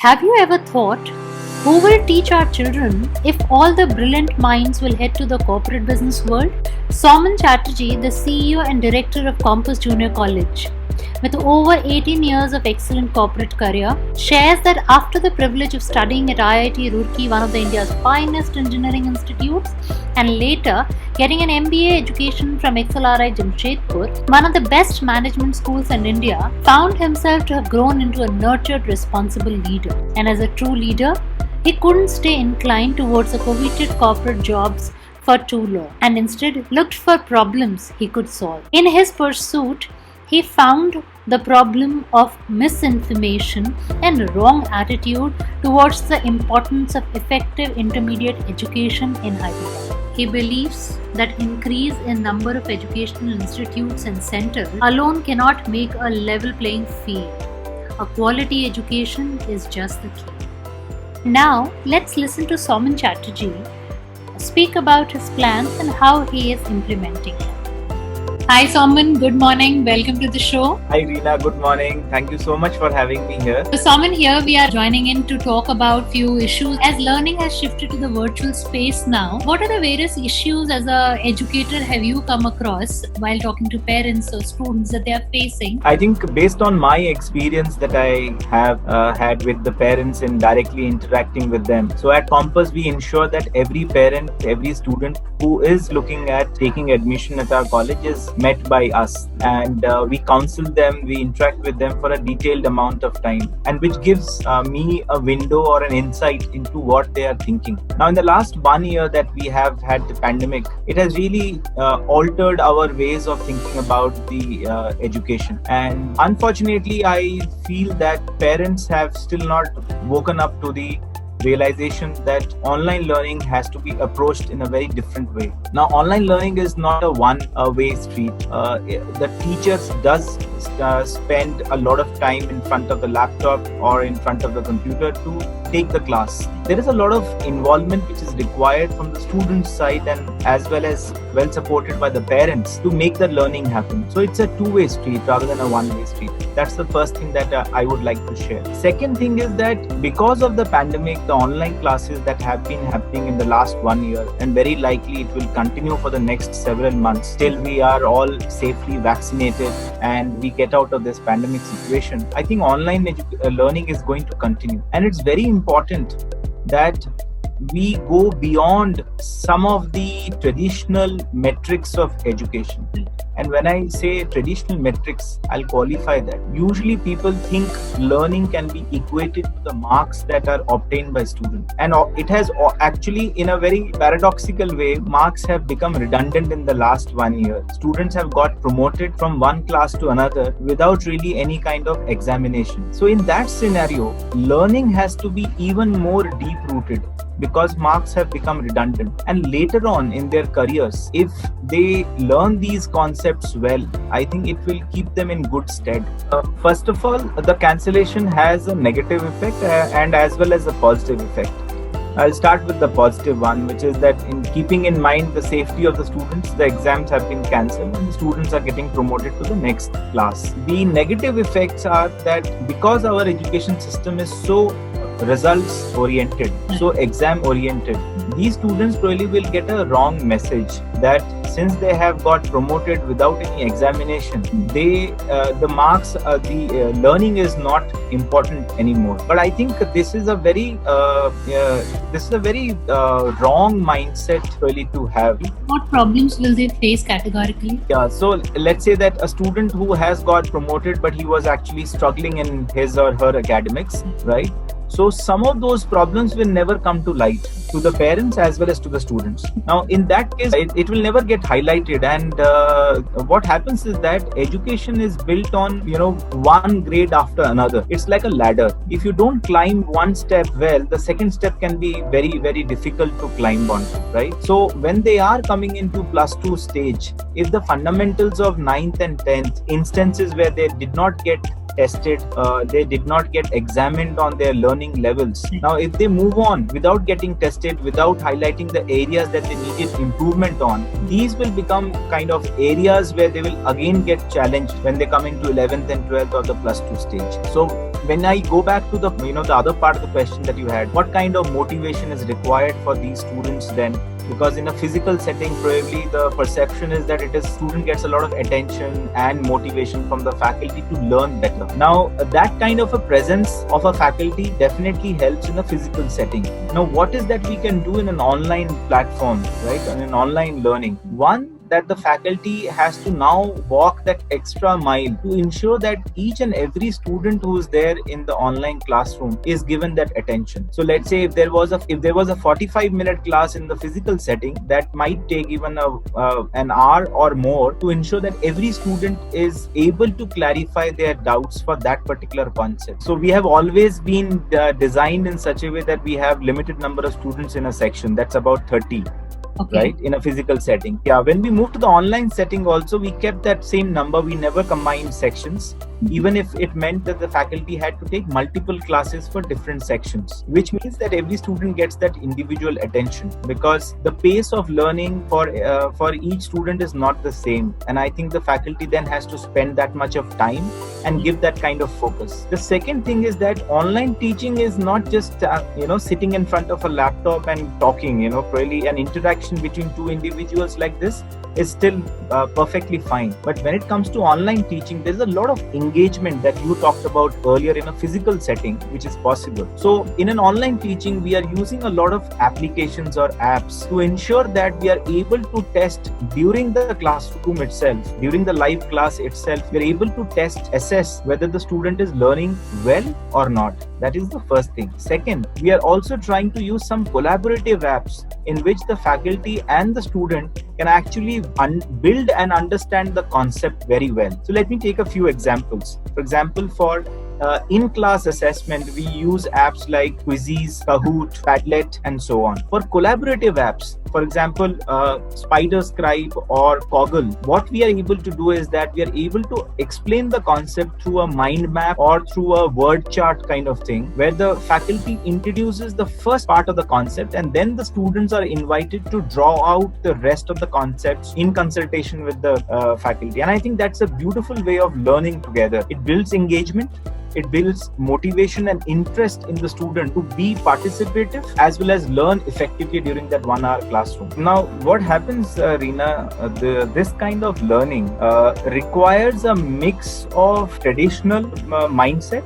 Have you ever thought, who will teach our children if all the brilliant minds will head to the corporate business world? Sauman Chatterjee, the CEO and director of Compass Junior College, with over 18 years of excellent corporate career, shares that after the privilege of studying at IIT Roorkee, one of India's finest engineering institutes, and later getting an MBA education from XLRI Jamshedpur, one of the best management schools in India, found himself to have grown into a nurtured, responsible leader. And as a true leader, he couldn't stay inclined towards the coveted corporate jobs for too long, and instead looked for problems he could solve. In his pursuit, he found the problem of misinformation and wrong attitude towards the importance of effective intermediate education in Hyderabad. He believes that increase in number of educational institutes and centers alone cannot make a level playing field. A quality education is just the key. Now, let's listen to Sauman Chatterjee speak about his plans and how he is implementing them. Hi Sauman, good morning. Welcome to the show. Hi Reena, good morning. Thank you so much for having me here. So Sauman, here we are joining in to talk about few issues. As learning has shifted to the virtual space now, what are the various issues as a educator have you come across while talking to parents or students that they are facing? I think based on my experience that I have had with the parents and directly interacting with them. So at Compass, we ensure that every parent, every student who is looking at taking admission at our college is met by us, and we counsel them, we interact with them for a detailed amount of time, and which gives me a window or an insight into what they are thinking. Now in the last 1 year that we have had the pandemic, it has really altered our ways of thinking about the education, and unfortunately I feel that parents have still not woken up to the realization that online learning has to be approached in a very different way. Now, online learning is not a one-way street. The teachers does spend a lot of time in front of the laptop or in front of the computer to take the class. There is a lot of involvement which is required from the student side and as well supported by the parents to make the learning happen. So it's a two-way street rather than a one-way street. That's the first thing that I would like to share. Second thing is that because of the pandemic, the online classes that have been happening in the last 1 year, and very likely it will continue for the next several months till we are all safely vaccinated and we get out of this pandemic situation, I think online learning is going to continue. And it's very important that we go beyond some of the traditional metrics of education. And when I say traditional metrics, I'll qualify that. Usually people think learning can be equated to the marks that are obtained by students. And it has actually, in a very paradoxical way, marks have become redundant in the last 1 year. Students have got promoted from one class to another without really any kind of examination. So in that scenario, learning has to be even more deep-rooted, because marks have become redundant. And later on in their careers, if they learn these concepts well, I think it will keep them in good stead. First of all, the cancellation has a negative effect and as well as a positive effect. I'll start with the positive one, which is that in keeping in mind the safety of the students, the exams have been cancelled and the students are getting promoted to the next class. The negative effects are that because our education system is so results oriented, so exam oriented, these students probably will get a wrong message that since they have got promoted without any examination, the marks, the learning is not important anymore. But I think this is a very wrong mindset really to have. What problems will they face categorically? Yeah, so let's say that a student who has got promoted but he was actually struggling in his or her academics, right? So some of those problems will never come to light to the parents as well as to the students. Now in that case, it will never get highlighted, and what happens is that education is built on one grade after another. It's like a ladder. If you don't climb one step well, the second step can be very, very difficult to climb on, right? So when they are coming into +2 stage, if the fundamentals of 9th and 10th instances where they did not get tested, they did not get examined on their learning levels. Now, if they move on without getting tested, without highlighting the areas that they needed improvement on, these will become kind of areas where they will again get challenged when they come into 11th and 12th or the plus 2 stage. So when I go back to the the other part of the question that you had, what kind of motivation is required for these students then? Because in a physical setting, probably the perception is that student gets a lot of attention and motivation from the faculty to learn better. Now, that kind of a presence of a faculty definitely helps in a physical setting. Now, what is that we can do in an online platform, right? In an online learning. One, that the faculty has to now walk that extra mile to ensure that each and every student who is there in the online classroom is given that attention. So let's say if there was a 45-minute class in the physical setting, that might take even an hour or more to ensure that every student is able to clarify their doubts for that particular concept. So we have always been designed in such a way that we have limited number of students in a section. That's about 30. Okay. Right, in a physical setting. Yeah, when we moved to the online setting also, we kept that same number. We never combined sections, even if it meant that the faculty had to take multiple classes for different sections, which means that every student gets that individual attention, because the pace of learning for each student is not the same. And I think the faculty then has to spend that much of time and give that kind of focus. The second thing is that online teaching is not just sitting in front of a laptop and talking. Really an interaction between two individuals like this is still perfectly fine. But when it comes to online teaching, there's a lot of engagement that you talked about earlier in a physical setting, which is possible. So in an online teaching, we are using a lot of applications or apps to ensure that we are able to test during the classroom itself, during the live class itself. We're able to assess whether the student is learning well or not. That is the first thing. Second, we are also trying to use some collaborative apps in which the faculty and the student can actually build and understand the concept very well. So let me take a few examples. For example, for in-class assessment, we use apps like Quizzes, Kahoot, Padlet, and so on. For collaborative apps, for example, SpiderScribe or Coggle, what we are able to do is that we are able to explain the concept through a mind map or through a word chart kind of thing, where the faculty introduces the first part of the concept and then the students are invited to draw out the rest of the concepts in consultation with the faculty. And I think that's a beautiful way of learning together. It builds engagement. It builds motivation and interest in the student to be participative as well as learn effectively during that 1 hour classroom. Now, what happens, Reena, this kind of learning requires a mix of traditional mindset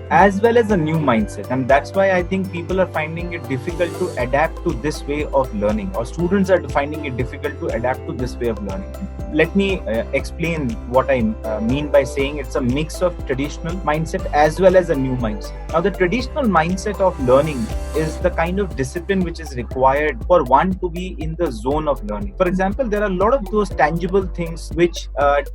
as well as a new mindset. And that's why I think people are finding it difficult to adapt to this way of learning, or students are finding it difficult to adapt to this way of learning. Let me explain what I mean by saying it's a mix of traditional mindset as well as a new mindset. Now, the traditional mindset of learning is the kind of discipline which is required for one to be in the zone of learning. For example, there are a lot of those tangible things which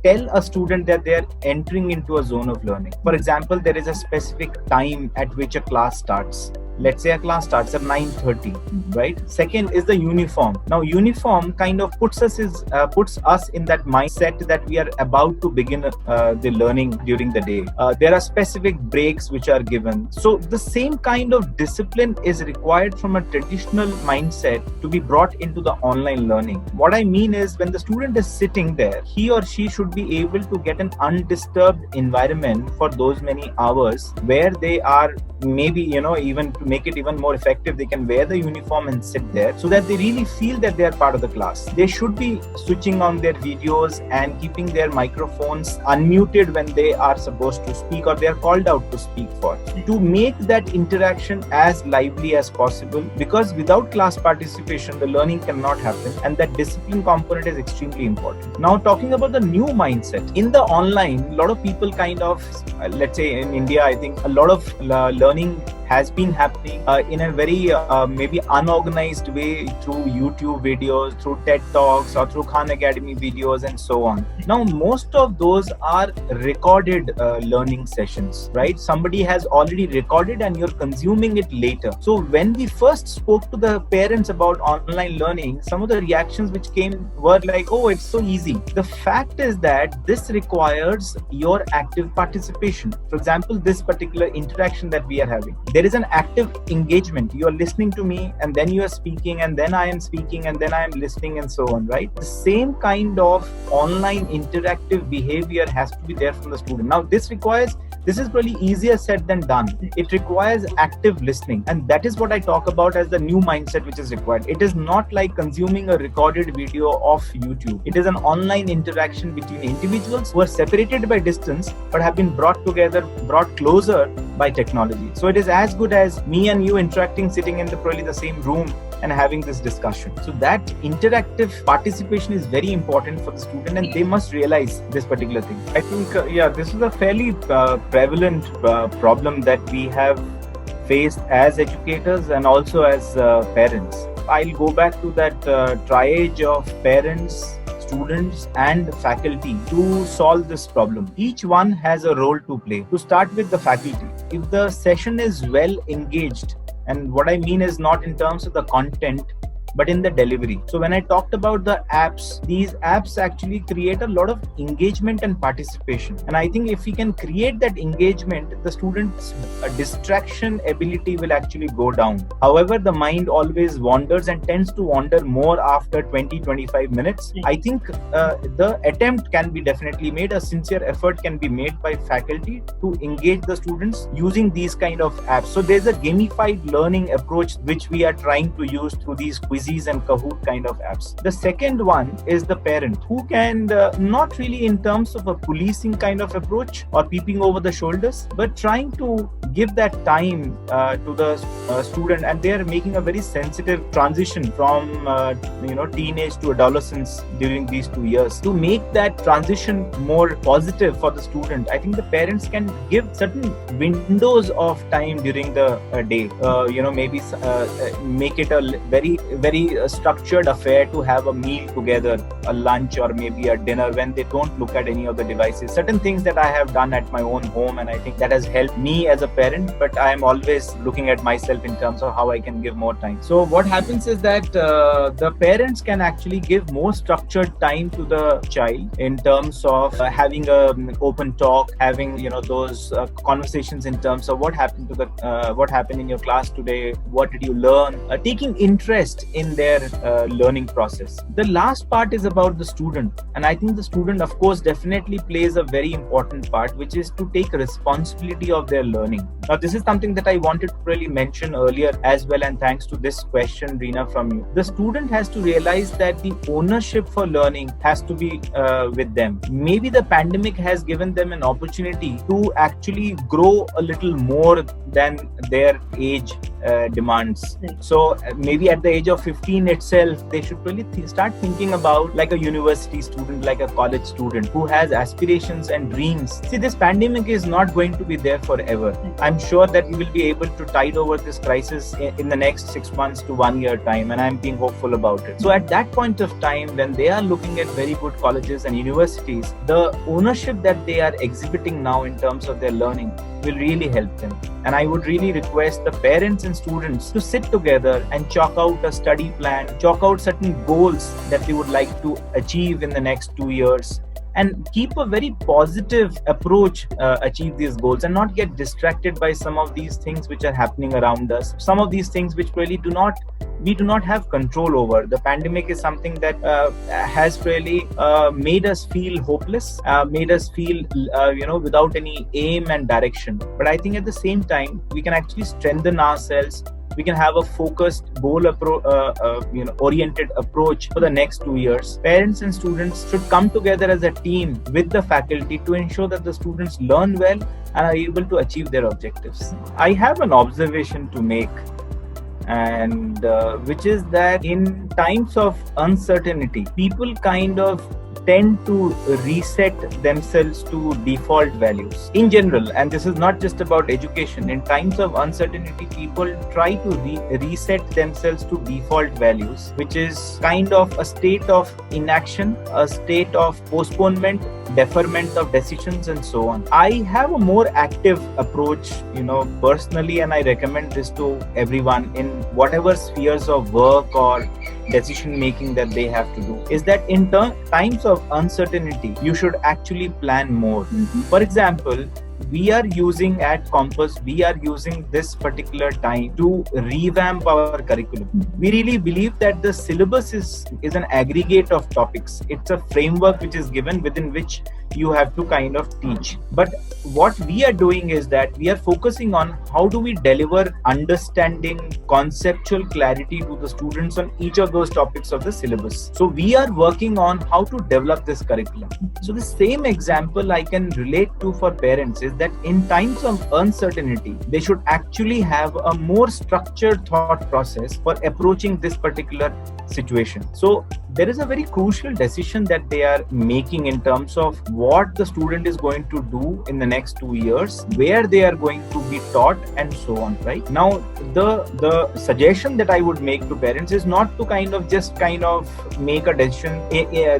tell a student that they are entering into a zone of learning. For example, there is a specific time at which a class starts. Let's say a class starts at 9:30, right? Second is the uniform. Now, uniform kind of puts us in that mindset that we are about to begin the learning during the day. There are specific breaks which are given. So the same kind of discipline is required from a traditional mindset to be brought into the online learning. What I mean is, when the student is sitting there, he or she should be able to get an undisturbed environment for those many hours, where they are maybe, even to make it even more effective, they can wear the uniform and sit there so that they really feel that they are part of the class. They should be switching on their videos and keeping their microphones unmuted when they are supposed to speak or they are called out to speak for, to make that interaction as lively as possible, because without class participation, the learning cannot happen, and that discipline component is extremely important. Now, talking about the new mindset, in the online, a lot of people kind of, let's say in India, I think a lot of learning has been happening in a very maybe unorganized way through YouTube videos, through TED Talks, or through Khan Academy videos, and so on. Now, most of those are recorded learning sessions, right? Somebody has already recorded and you're consuming it later. So when we first spoke to the parents about online learning, some of the reactions which came were like, oh, it's so easy. The fact is that this requires your active participation. For example, this particular interaction that we are having, there is an active engagement. You are listening to me, and then you are speaking, and then I am speaking, and then I am listening, and so on, right? The same kind of online interactive behavior has to be there from the student. Now, this is really easier said than done. It requires active listening, and that is what I talk about as the new mindset which is required. It is not like consuming a recorded video of YouTube. It is an online interaction between individuals who are separated by distance but have been brought together, brought closer by technology. So it is as good as me and you interacting, sitting in probably the same room and having this discussion. So that interactive participation is very important for the student, and they must realize this particular thing. I think, this is a fairly prevalent problem that we have faced as educators and also as parents. I'll go back to that triage of parents, students and faculty to solve this problem. Each one has a role to play. To start with the faculty, if the session is well engaged, and what I mean is not in terms of the content, but in the delivery. So when I talked about the apps, these apps actually create a lot of engagement and participation. And I think if we can create that engagement, the students' distraction ability will actually go down. However, the mind always wanders and tends to wander more after 20-25 minutes. I think the attempt can be definitely made. A sincere effort can be made by faculty to engage the students using these kind of apps. So there's a gamified learning approach which we are trying to use through these quizzes and Kahoot kind of apps. The second one is the parent, who can not really in terms of a policing kind of approach or peeping over the shoulders, but trying to give that time to the student, and they are making a very sensitive transition from teenage to adolescence during these 2 years. To make that transition more positive for the student, I think the parents can give certain windows of time during the day. Maybe make it a very structured affair to have a meal together, a lunch or maybe a dinner, when they don't look at any of the devices. Certain things that I have done at my own home, and I think that has helped me as a parent, but I am always looking at myself in terms of how I can give more time. So what happens is that the parents can actually give more structured time to the child in terms of having an open talk, having those conversations in terms of what happened in your class today, what did you learn, taking interest in their learning process. The last part is about the student, and I think the student of course definitely plays a very important part, which is to take responsibility of their learning. Now this is something that I wanted to really mention earlier as well, and thanks to this question, Reena, from you. The student has to realize that the ownership for learning has to be with them. Maybe the pandemic has given them an opportunity to actually grow a little more than their age demands. So maybe at the age of 15 itself, they should really start thinking about like a university student, like a college student who has aspirations and dreams. See, this pandemic is not going to be there forever. I'm sure that we will be able to tide over this crisis in the next 6 months to 1 year time, and I'm being hopeful about it. So at that point of time, when they are looking at very good colleges and universities, the ownership that they are exhibiting now in terms of their learning will really help them. And I would really request the parents and students to sit together and chalk out a study plan, chalk out certain goals that they would like to achieve in the next 2 years, and keep a very positive approach, achieve these goals, and not get distracted by some of these things which are happening around us. Some of these things which really we do not have control over. The pandemic is something that has really made us feel hopeless, made us feel without any aim and direction. But I think at the same time, we can actually strengthen ourselves. We can have a focused, goal oriented approach for the next 2 years. Parents and students should come together as a team with the faculty to ensure that the students learn well and are able to achieve their objectives. I have an observation to make, and which is that in times of uncertainty, people kind of tend to reset themselves to default values in general. And this is not just about education. In times of uncertainty, people try to reset themselves to default values, which is kind of a state of inaction, a state of postponement, deferment of decisions, and so on. I have a more active approach, personally, and I recommend this to everyone in whatever spheres of work or decision making that they have to do, is that in times of uncertainty, you should actually plan more. For example, we are using this particular time to revamp our curriculum. We really believe that the syllabus is an aggregate of topics. It's a framework which is given within which you have to kind of teach. But what we are doing is that we are focusing on how do we deliver understanding, conceptual clarity to the students on each of those topics of the syllabus. So we are working on how to develop this curriculum. So the same example I can relate to for parents is that in times of uncertainty, they should actually have a more structured thought process for approaching this particular situation. So there is a very crucial decision that they are making in terms of what the student is going to do in the next 2 years, where they are going to be taught, and so on. Right now, the suggestion that I would make to parents is not to kind of make a decision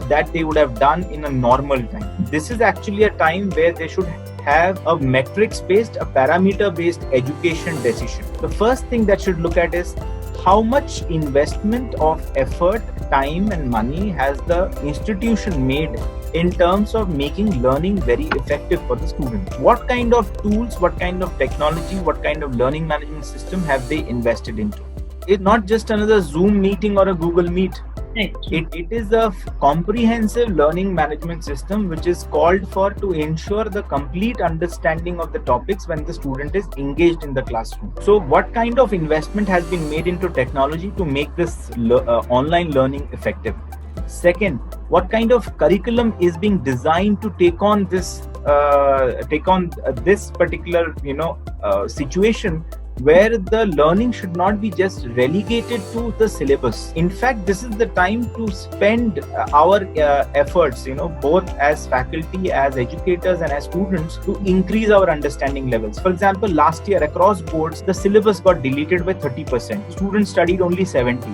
that they would have done in a normal time. This is actually a time where they should have a metrics-based, a parameter-based education decision. The first thing that should look at is how much investment of effort, time, and money has the institution made in terms of making learning very effective for the student. What kind of tools, what kind of technology, what kind of learning management system have they invested into? It's not just another Zoom meeting or a Google Meet. Right. It is a comprehensive learning management system which is called for to ensure the complete understanding of the topics when the student is engaged in the classroom. So what kind of investment has been made into technology to make this online learning effective? Second, what kind of curriculum is being designed to take on this particular situation where the learning should not be just relegated to the syllabus. In fact, this is the time to spend our efforts, both as faculty, as educators, and as students, to increase our understanding levels. For example, last year across boards, the syllabus got deleted by 30%. Students studied only 70%.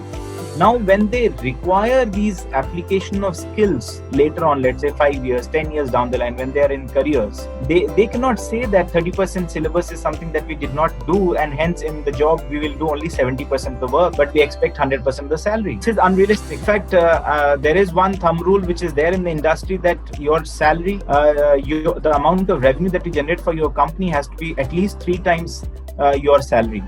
Now, when they require these application of skills later on, let's say 5 years, 10 years down the line, when they are in careers, they cannot say that 30% syllabus is something that we did not do, and hence in the job we will do only 70% of the work, but we expect 100% of the salary. This is unrealistic. In fact, there is one thumb rule which is there in the industry that your salary, the amount of revenue that you generate for your company has to be at least 3 times your salary.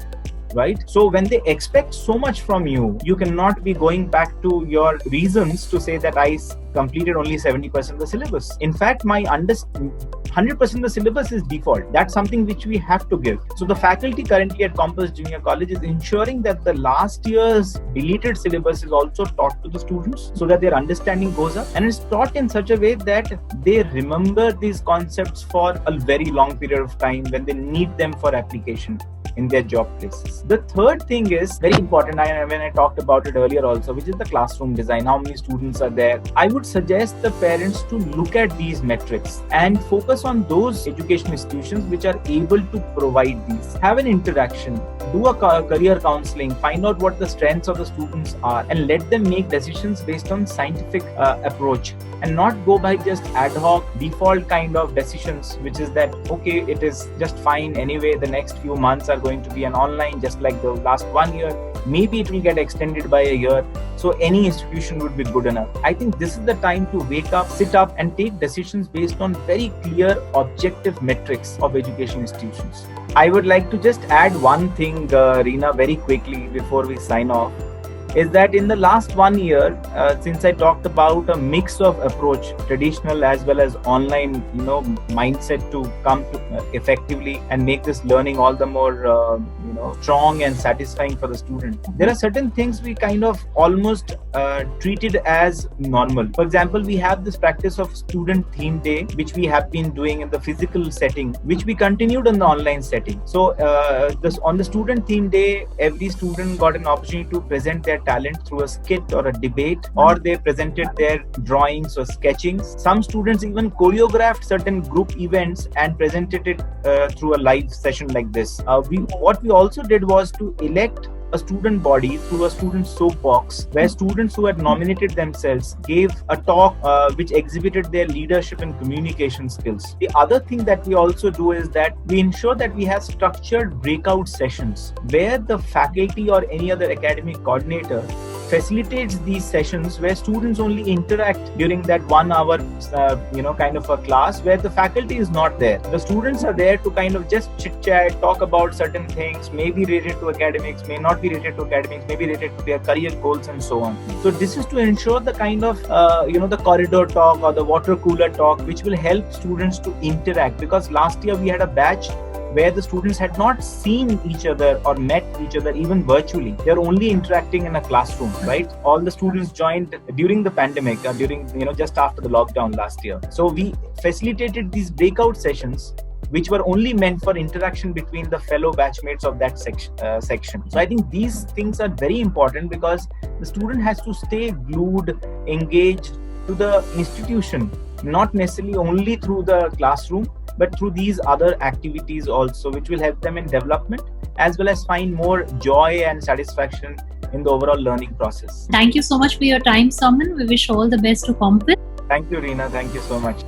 Right? So when they expect so much from you, you cannot be going back to your reasons to say that I completed only 70% of the syllabus. In fact, my 100% of the syllabus is default. That's something which we have to give. So the faculty currently at Compass Junior College is ensuring that the last year's deleted syllabus is also taught to the students so that their understanding goes up, and it's taught in such a way that they remember these concepts for a very long period of time when they need them for application in their job places. The third thing is very important, when I talked about it earlier also, which is the classroom design. How many students are there? I would suggest the parents to look at these metrics and focus on those education institutions which are able to provide these. Have an interaction, do a career counseling, find out what the strengths of the students are, and let them make decisions based on scientific approach, and not go by just ad hoc default kind of decisions, which is that, okay, it is just fine anyway, the next few months are going to be an online just like the last 1 year, maybe it will get extended by a year, so any institution would be good enough. I think this is the time to wake up, sit up, and take decisions based on very clear objective metrics of education institutions. I would like to just add one thing, Reena, very quickly before we sign off, is that in the last 1 year, since I talked about a mix of approach, traditional as well as online, mindset to come to effectively and make this learning all the more, strong and satisfying for the student. There are certain things we kind of almost treated as normal. For example, we have this practice of student theme day, which we have been doing in the physical setting, which we continued in the online setting. So on the student theme day, every student got an opportunity to present their talent through a skit or a debate, or they presented their drawings or sketching. Some students even choreographed certain group events and presented it through a live session like this. What we also did was to elect a student body through a student soapbox, where students who had nominated themselves gave a talk which exhibited their leadership and communication skills. The other thing that we also do is that we ensure that we have structured breakout sessions where the faculty or any other academic coordinator facilitates these sessions, where students only interact during that 1 hour kind of a class where the faculty is not there. The students are there to kind of just chit chat, talk about certain things, maybe related to academics, may not be related to academics, maybe related to their career goals and so on. So this is to ensure the kind of the corridor talk or the water cooler talk which will help students to interact, because last year we had a batch where the students had not seen each other or met each other even virtually. They're only interacting in a classroom, right? All the students joined during the pandemic, just after the lockdown last year. So we facilitated these breakout sessions which were only meant for interaction between the fellow batchmates of that section. So I think these things are very important, because the student has to stay glued, engaged to the institution, not necessarily only through the classroom, but through these other activities also, which will help them in development as well as find more joy and satisfaction in the overall learning process. Thank you so much for your time, Soman. We wish all the best to Compass. Thank you, Reena. Thank you so much.